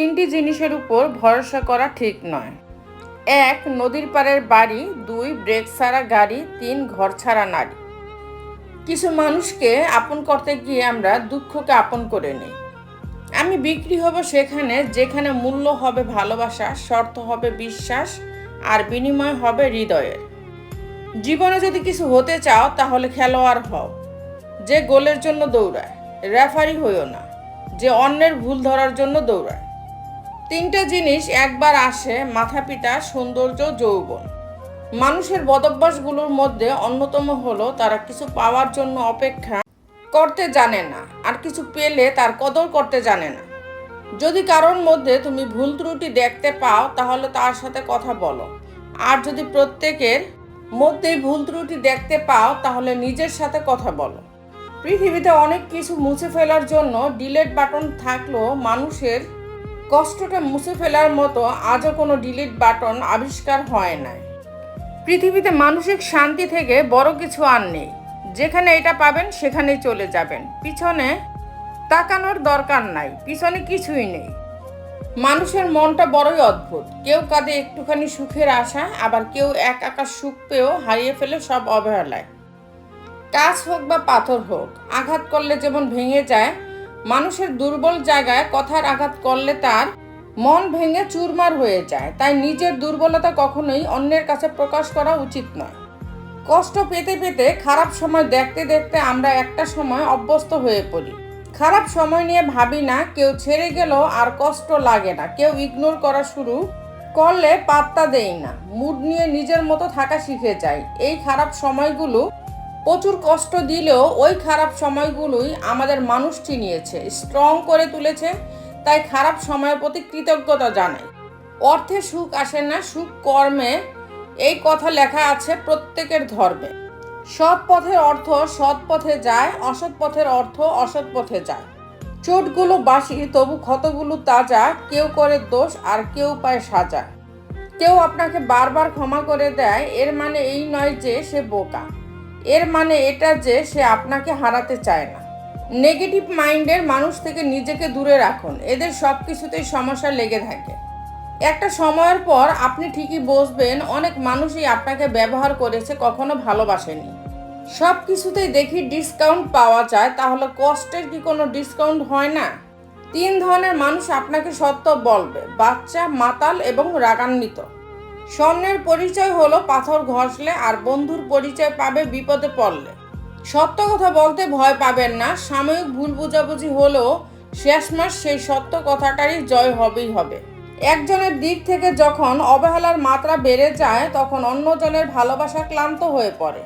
তিনটি জিনিসের উপর ভরসা করা ঠিক নয়। ১. নদীর পাড়ের বাড়ি। ২. ব্রেক ছাড়া গাড়ি। ৩. ঘর ছাড়া নারী। কিছু মানুষকে আপন করতে গিয়ে আমরা দুঃখকে আপন করে নিই। আমি বিক্রি হব সেখানে যেখানে মূল্য হবে ভালোবাসা, শর্ত হবে বিশ্বাস, আর বিনিময় হবে হৃদয়ের। জীবনে যদি কিছু হতে চাও তাহলে খেলোয়াড় হও, যে গোলের জন্য দৌড়ায়। রেফারি হইও না, যে অন্যের ভুল ধরার জন্য দৌড়ায়। তিনটা জিনিস একবার আসে, মাথা পিতা, সৌন্দর্য, যৌবন। মানুষের বদভ্যাসগুলোর মধ্যে অন্যতম হলো তারা কিছু পাওয়ার জন্য অপেক্ষা করতে জানে না, আর কিছু পেলে তার কদর করতে জানে না। যদি কারোর মধ্যে তুমি ভুল ত্রুটি দেখতে পাও তাহলে তার সাথে কথা বলো, আর যদি প্রত্যেকের মধ্যেই ভুল ত্রুটি দেখতে পাও তাহলে নিজের সাথে কথা বলো। পৃথিবীতে অনেক কিছু মুছে ফেলার জন্য ডিলিট বাটন থাকলেও মানুষের কষ্টটা মুছে ফেলার মতো আজও কোনো ডিলিট বাটন আবিষ্কার হয় নাই। পৃথিবীতে মানসিক শান্তি থেকে বড় কিছু আর নেই। যেখানে এটা পাবেন সেখানেই চলে যাবেন, পিছনে তাকানোর দরকার নাই, পিছনে কিছুই নেই। মানুষের মনটা বড়ই অদ্ভুত। কেউ কাঁদে একটুখানি সুখের আশা, আবার কেউ এক আকাশ সুখ পেয়েও হারিয়ে ফেলে সব অবহেলায়। কাজ হোক বা পাথর হোক, আঘাত করলে যেমন ভেঙে যায়, মানুষের দুর্বল জায়গায় কথার আঘাত করলে তার মন ভেঙে চুরমার হয়ে যায়। তাই নিজের দুর্বলতা কখনোই অন্যের কাছে প্রকাশ করা উচিত নয়। কষ্ট পেতে পেতে খারাপ সময় দেখতে দেখতে আমরা একটা সময় অভ্যস্ত হয়ে পড়ি। খারাপ সময় নিয়ে ভাবি না, কেউ ছেড়ে গেল আর কষ্ট লাগে না, কেউ ইগনোর করা শুরু করলে পাত্তা দেই না, মুড নিয়ে নিজের মতো থাকা শিখে যাই। এই খারাপ সময়গুলো প্রচুর কষ্ট দিলেও ওই খারাপ সময়গুলোই আমাদের মানুষ চিনিয়েছে, স্ট্রং করে তুলেছে। তাই খারাপ সময়ের প্রতি কৃতজ্ঞতা জানাই। অর্থে সুখ আসে না, সুখ কর্মে, এই কথা লেখা আছে প্রত্যেকের ধর্মে। সৎ পথের অর্থ সৎ পথে যায়, অসৎ পথের অর্থ অসৎ পথে যায়। চোটগুলো বাসি তবু ক্ষতগুলো তাজা, কেউ করে দোষ আর কেউ পায় সাজা। কেউ আপনাকে বারবার ক্ষমা করে দেয়, এর মানে এই নয় যে সে বোকা, এর মানে এটা যে সে আপনাকে হারাতে চায় না। নেগেটিভ মাইন্ডের মানুষ থেকে নিজেকে দূরে রাখুন, এদের সব কিছুতেই সমস্যা লেগে থাকে। একটা সময়ের পর আপনি ঠিকই বুঝবেন অনেক মানুষই আপনাকে ব্যবহার করেছে, কখনো ভালোবাসেনি। সব কিছুতেই দেখি ডিসকাউন্ট পাওয়া যায়, তাহলে কষ্টের কি কোনো ডিসকাউন্ট হয় না? 3 ধরনের মানুষ আপনাকে সত্য বলবে: বাচ্চা, মাতাল এবং রাগান্বিত। স্বর্ণের পরিচয় হলো পাথর ঘষলে, আর বন্ধুর পরিচয় পাবে বিপদে পড়লে। সত্য কথা বলতে ভয় পাবেন না, সাময়িক ভুল বোঝাবুঝি হলেও শেষমাস সেই সত্য কথাটারই জয় হবেই হবে। একজনের দিক থেকে যখন অবহেলার মাত্রা বেড়ে যায় তখন অন্যজনের ভালোবাসা ক্লান্ত হয়ে পড়ে।